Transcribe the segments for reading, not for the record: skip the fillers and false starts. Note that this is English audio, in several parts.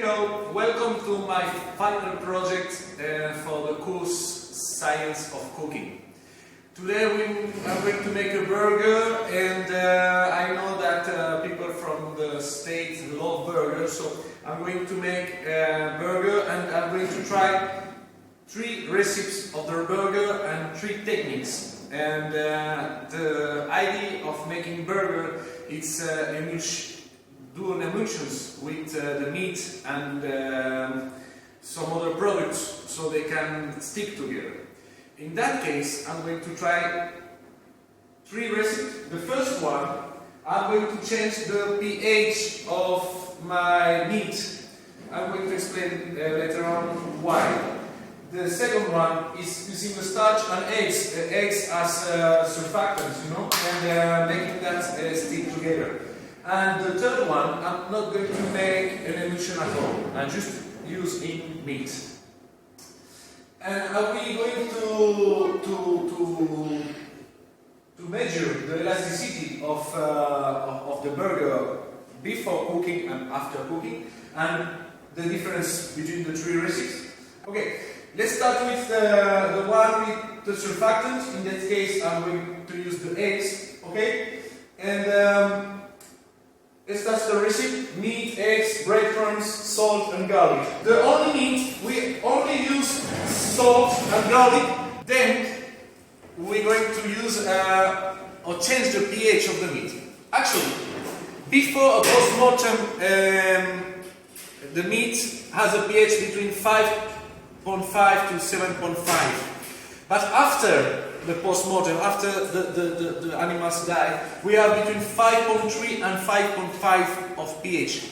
go, welcome to my final project for the course Science of Cooking. Today I'm going to make a burger, and I know that people from the States love burgers, so I'm going to make a burger and I'm going to try 3 recipes of the burger and 3 techniques. And the idea of making burger is do an emulsions with the meat and some other products so they can stick together. In that case, I'm going to try 3 recipes. The first one, I'm going to change the pH of my meat. I'm going to explain later on why. The second one is using the starch and eggs. Eggs as surfactants, and making that stick together. And the third one, I'm not going to make an emulsion at all. I just use in meat. And are we going to measure the elasticity of the burger before cooking and after cooking, and the difference between the 3 recipes? Okay, let's start with the one with the surfactant. In that case, I'm going to use the eggs. Okay, and let's start the recipe: meat, eggs, breadcrumbs, salt, and garlic. The only meat, we only use salt and garlic. Then we're going to use or change the pH of the meat. Actually, before a post-mortem, the meat has a pH between 5.5 to 7.5. But after the post-mortem, after the animals die, we are between 5.3 and 5.5 of pH.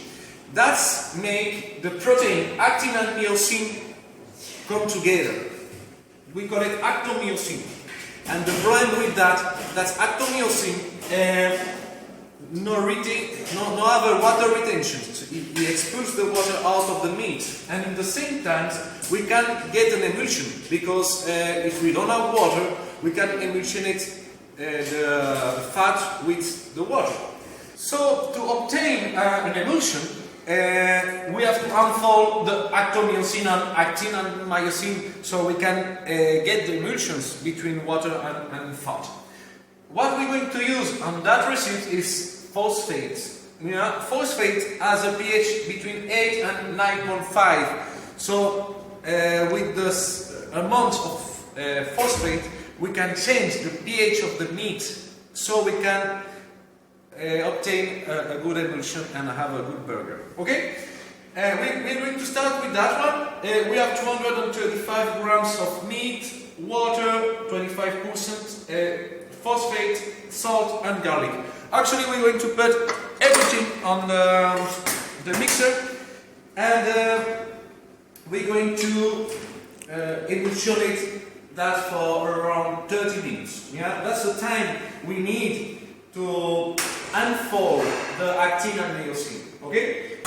That's make the protein actin and myosin come together. We call it actomyosin. And the problem with that's actomyosin no other water retention. So it expels the water out of the meat, and in the same time we can get an emulsion, because if we don't have water, we can emulsionate the fat with the water. So to obtain an emulsion, we have to unfold the actomyosin and actin and myosin, so we can get the emulsions between water and fat. What we're going to use on that recipe is phosphate. Phosphate has a pH between 8 and 9.5. So with this amount of phosphate, we can change the pH of the meat, so we can obtain a good emulsion and have a good burger. Okay? We're going to start with that one. We have 235 grams of meat, water, 25%, phosphate, salt, and garlic. Actually, we're going to put everything on the mixer, and we're going to emulsionate that for around 30 minutes. Yeah, that's the time we need to unfold the actin and myosin. Okay.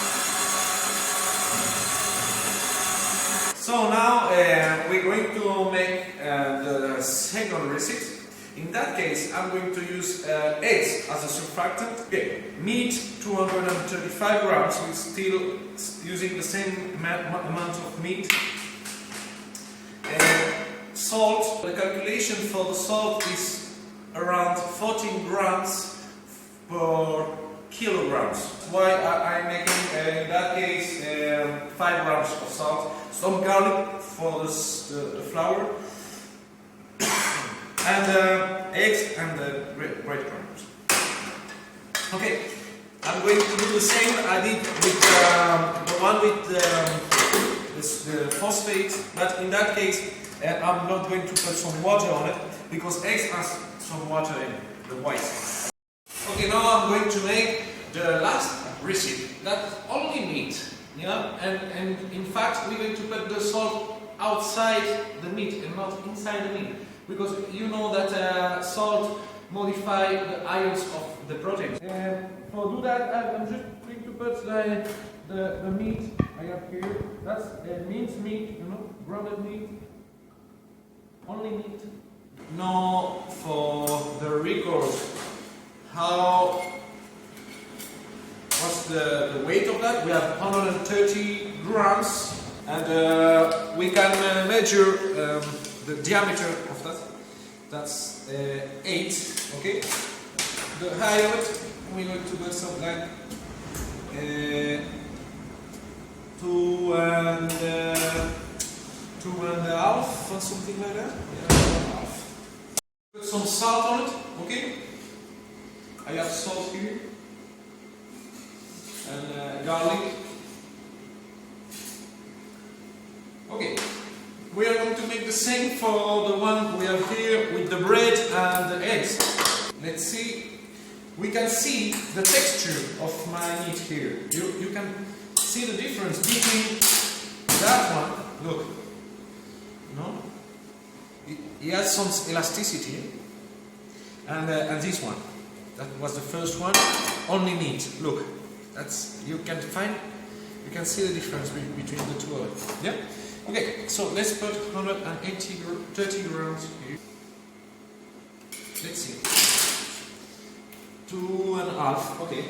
So now we're going to make the second recipe. In that case, I'm going to use eggs as a surfactant. Okay. Meat, 235 grams. We're still using the same amount of meat. Salt. The calculation for the salt is around 14 grams per kilograms. Why I'm making in that case 5 grams of salt. Some garlic for the flour. And eggs and the breadcrumbs. Okay, I'm going to do the same I did with the one with the phosphate, but in that case I'm not going to put some water on it, because eggs has some water in the white. Okay, now I'm going to make the last recipe. That's only meat, and in fact we're going to put the salt outside the meat and not inside the meat, because you know that salt modifies the ions of the protein. And for do that, I'm just going to put the meat I have here. That's minced meat, grounded meat, only meat. Now for the record, how what's the weight of that? We have 130 grams, and we can measure the diameter of that. That's 8. Okay. The height of it, we're going to put something like 2.5 or something like that. Yeah, 2.5. Put some salt on it. Okay. I have salt here and garlic. Okay, we are going to make the same for the one we have here with the bread and the eggs. Let's see. We can see the texture of my meat here. You can see the difference between that one. Look, no, it has some elasticity, and this one. That was the first one, only meat. Look, that's you can see the difference between the two of it. Yeah. Okay, so let's put 30 grams here. Let's see. 2.5. Okay,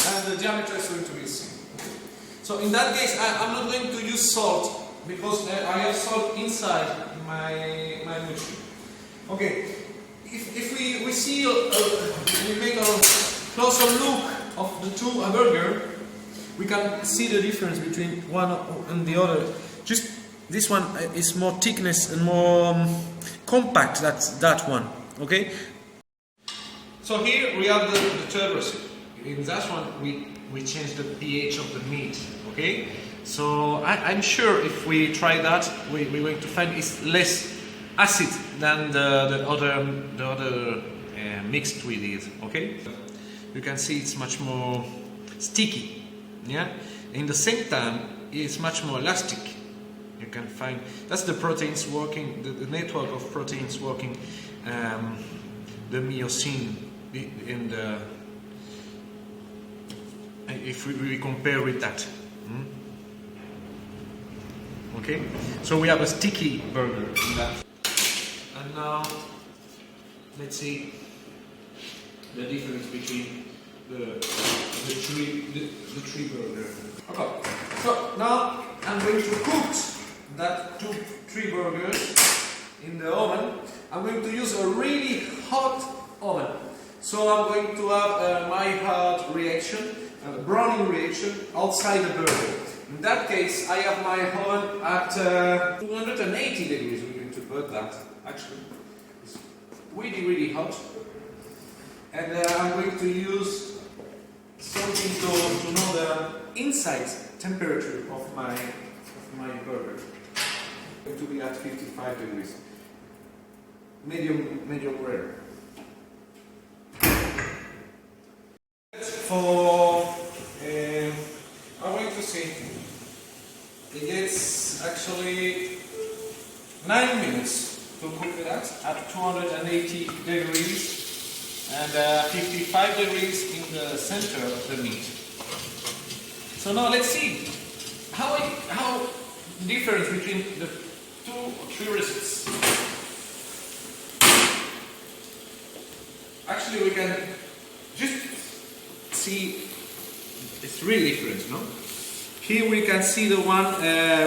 and the diameter is going to be the same. Okay. So in that case, I'm not going to use salt because I have salt inside my machine. Okay. If we see, we make a closer look of the two burger, we can see the difference between one and the other. Just this one is more thickness and more compact. That's that one. Okay. So here we have the third recipe. In that one, we change the pH of the meat. Okay. So I'm sure if we try that, we're going to find it's less acid than the other mixed with it. Okay, you can see it's much more sticky. Yeah, in the same time it's much more elastic. You can find that's the proteins working, the network of proteins working, the myosin in the if we compare with that. Okay, so we have a sticky burger in that. And now, let's see the difference between the three burger. Okay, so now I'm going to cook that three burgers in the oven. I'm going to use a really hot oven. So I'm going to have a mild reaction, a browning reaction outside the burger. In that case, I have my oven at 280 degrees. We're going to put that. Actually, it's really hot, and I'm going to use something to know the inside temperature of my burger. It's going to be at 55 degrees, medium rare. For I'm going to see it gets actually 9 minutes. To cook that at 280 degrees and 55 degrees in the center of the meat. So now let's see how difference between the 2 or 3 recipes. Actually, we can just see it's really different, no? Here we can see the one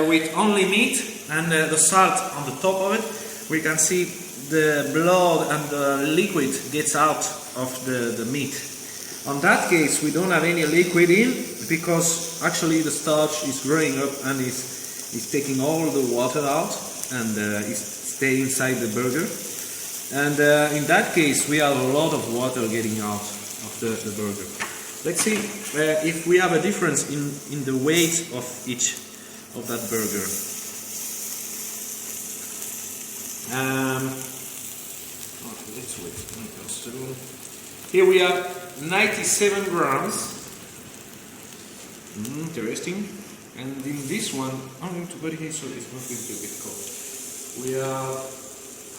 with only meat and the salt on the top of it. We can see the blood and the liquid gets out of the meat. On that case, we don't have any liquid in because actually the starch is growing up and is taking all the water out and it's staying inside the burger. And in that case, we have a lot of water getting out of the burger. Let's see if we have a difference in the weight of each of that burger. Let's wait. Here we have 97 grams. Interesting. And in this one, I'm going to put it here so it's not going to get cold. We have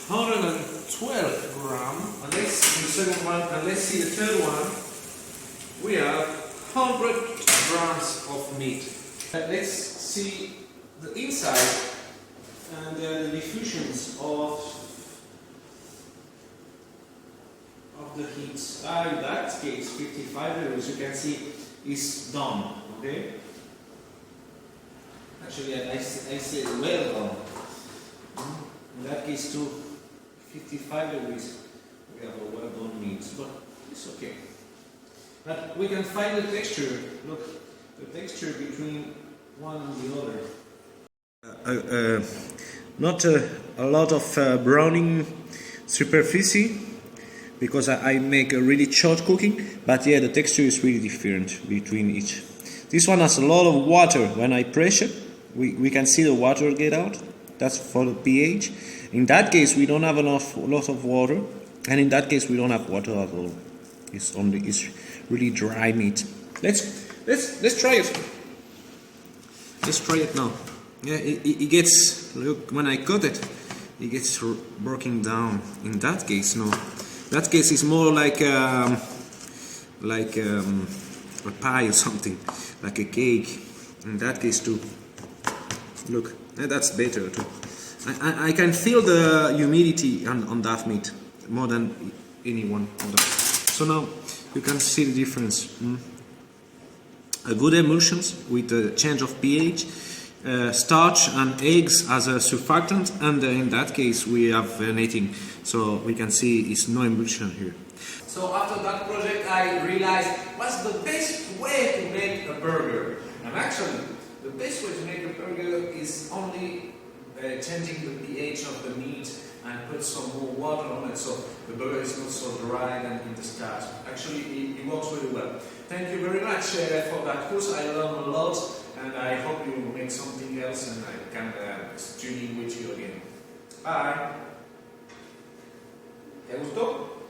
112 grams. And let's see the second one. And let's see the third one. We have 100 grams of meat. Let's see the inside and the diffusions of the heat. In that case, 55 degrees, you can see is done. Okay. Actually, I say well done. In that case, to 55 degrees, we have a well done meat, but it's okay. But we can find the texture. Look, the texture between one and the other. Not a lot of browning superficie, because I make a really short cooking, but yeah, the texture is really different between each. This one has a lot of water. When I pressure, we can see the water get out. That's for the pH. In that case, we don't have a lot of water, and in that case, we don't have water at all. It's really dry meat. Let's try it. Let's try it now. Yeah, it gets, look, when I cut it, it gets broken down. In that case, no. That case is more like a pie or something, like a cake. In that case too. Look, that's better too. I can feel the humidity on that meat more than any one other. So now you can see the difference. A good emulsions with the change of pH. Starch and eggs as a surfactant, and in that case we have netting, so we can see it's no emulsion here. So after that project I realized what's the best way to make a burger, and actually the best way to make a burger is only changing the pH of the meat and put some more water on it, so the burger is not so dry and in the start. Actually it works really well. Thank you very much for that course. I learned a lot, and I hope you make something else and I can tune in with you again. Bye. ¿Te gustó?